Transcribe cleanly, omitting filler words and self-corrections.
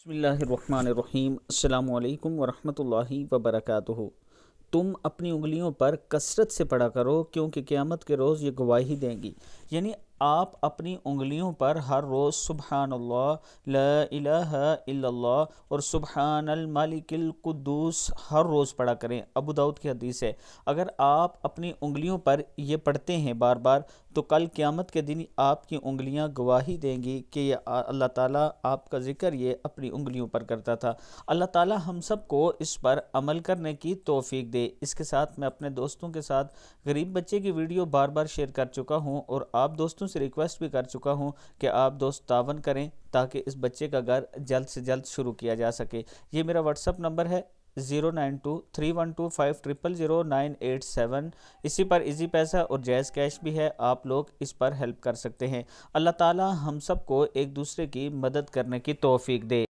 बिस्मिल्लाहिर्रहमानिर्रहीम अस्सलामुअलैकुम वरहमतुल्लाहि वबरकातुहू। तुम अपनी उंगलियों पर कसरत से पढ़ा करो क्योंकि क़यामत के रोज़ ये गवाही देंगी। यानी आप अपनी उंगलियों पर हर रोज़ सुबहानल्लाह, ला इलाहा इल्लल्लाह और सुबहानल मालिकिल कुद्दूस हर रोज़ पढ़ा करें। अबू दाऊद की हदीस है। अगर आप अपनी उंगलियों पर ये पढ़ते हैं बार बार, तो कल क़यामत के दिन आपकी उंगलियां गवाही देंगी कि ये अल्लाह ताला आपका ज़िक्र ये अपनी उंगलियों पर करता था। अल्लाह ताला हम सब को इस पर अमल करने की तौफीक दे। इसके साथ मैं अपने दोस्तों के साथ गरीब बच्चे की वीडियो बार बार शेयर कर चुका हूँ और आप दोस्तों से रिक्वेस्ट भी कर चुका हूँ कि आप दोस्त तावन करें ताकि इस बच्चे का घर जल्द से जल्द शुरू किया जा सके। ये मेरा व्हाट्सअप नंबर है 0923125000987। इसी पर इजी पैसा और जैज़ कैश भी है, आप लोग इस पर हेल्प कर सकते हैं। अल्लाह ताला हम सब को एक दूसरे की मदद करने की तौफीक दे।